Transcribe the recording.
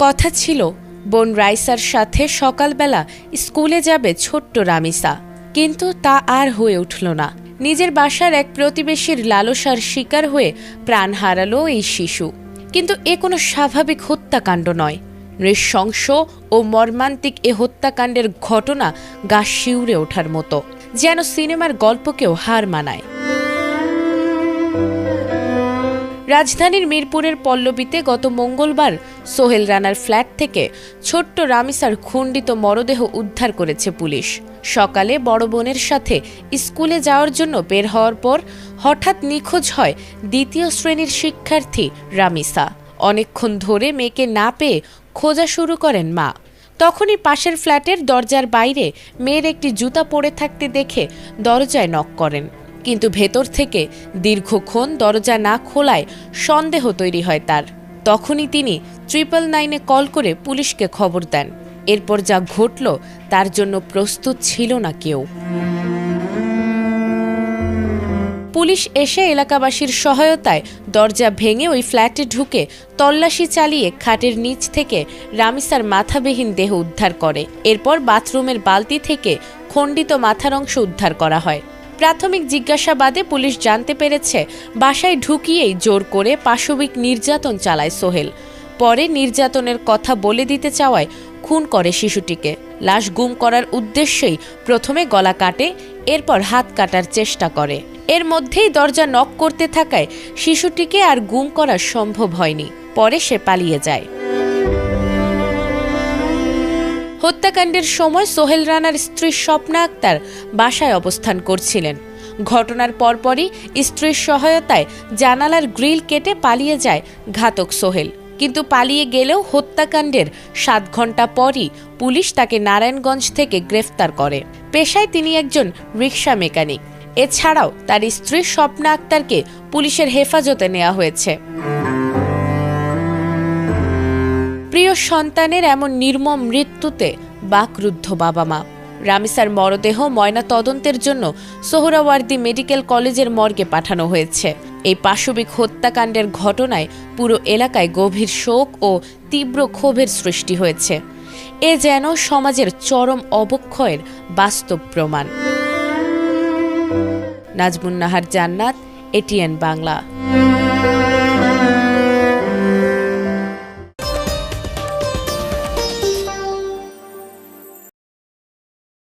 কথা ছিল বোন রাইসার সাথে সকালবেলা স্কুলে যাবে ছোট্ট রামিসা, কিন্তু তা আর হয়ে উঠল না। নিজের বাসার এক প্রতিবেশীর লালসার শিকার হয়ে প্রাণ হারালো এই শিশু। কিন্তু এ কোনো স্বাভাবিক হত্যাকাণ্ড নয়। নৃশংস ও মর্মান্তিক এ হত্যাকাণ্ডের ঘটনা গা শিউরে ওঠার মতো, যেন সিনেমার গল্পকেও হার মানায়। রাজধানীর মিরপুরের পল্লবীতে গত মঙ্গলবার সোহেল রানার ফ্ল্যাট থেকে ছোট্ট রামিসার খণ্ডিত মরদেহ উদ্ধার করেছে পুলিশ। সকালে বড় বোনের সাথে স্কুলে যাওয়ার জন্য বের হওয়ার পর হঠাৎ নিখোঁজ হয় দ্বিতীয় শ্রেণীর শিক্ষার্থী রামিসা। অনেকক্ষণ ধরে মেয়েকে না পেয়ে খোঁজা শুরু করেন মা। তখনই পাশের ফ্ল্যাটের দরজার বাইরে মেয়ের একটি জুতা পড়ে থাকতে দেখে দরজায় নক করেন, কিন্তু ভেতর থেকে দীর্ঘক্ষণ দরজা না খোলায় সন্দেহ তৈরি হয় তার। তখনই তিনি 999-এ কল করে পুলিশকে খবর দেন। এরপর যা ঘটল তার জন্য প্রস্তুত ছিল না কেউ। পুলিশ এসে এলাকাবাসীর সহায়তায় দরজা ভেঙে ওই ফ্ল্যাটে ঢুকে তল্লাশি চালিয়ে খাটের নিচ থেকে রামিসার মাথাবিহীন দেহ উদ্ধার করে। এরপর বাথরুমের বালতি থেকে খণ্ডিত মাথার অংশ উদ্ধার করা হয়। প্রাথমিক জিজ্ঞাসাবাদে পুলিশ জানতে পেরেছে বাসায় ঢুকিয়েই জোর করে পাশবিক নির্যাতন চালায় সোহেল। পরে নির্যাতনের কথা বলে দিতে চাওয়ায় খুন করে শিশুটিকে। লাশ গুম করার উদ্দেশ্যেই প্রথমে গলা কাটে, এরপর হাত কাটার চেষ্টা করে। এর মধ্যেই দরজা নক করতে থাকায় শিশুটিকে আর গুম করা সম্ভব হয়নি। পরে সে পালিয়ে যায়। হত্যাকাণ্ডের সময় সোহেল রানার স্ত্রী স্বপ্না আক্তার বাসায় অবস্থান করছিলেন। ঘটনার পরপরই স্ত্রীর সহায়তায় জানালার গ্রিল কেটে পালিয়ে যায় ঘাতক সোহেল। কিন্তু পালিয়ে গেলেও হত্যাকাণ্ডের 7 ঘণ্টা পরই পুলিশ তাকে নারায়ণগঞ্জ থেকে গ্রেফতার করে। পেশায় তিনি একজন রিকশা মেকানিক। এছাড়াও তার স্ত্রী স্বপ্না আক্তারকে পুলিশের হেফাজতে নেওয়া হয়েছে। প্রিয় সন্তানের এমন নির্মম মৃত্যুতে বাকরুদ্ধ বাবা মা। রামিসার মরদেহ ময়না তদন্তের জন্য সোহরাওয়ার্দী মেডিকেল কলেজের মর্গে পাঠানো হয়েছে। এই পাশবিক হত্যাকাণ্ডের ঘটনায় পুরো এলাকায় গভীর শোক ও তীব্র ক্ষোভের সৃষ্টি হয়েছে। এ যেন সমাজের চরম অবক্ষয়ের বাস্তব প্রমাণ। নাজমুন নাহার জান্নাত, এটিএন বাংলা।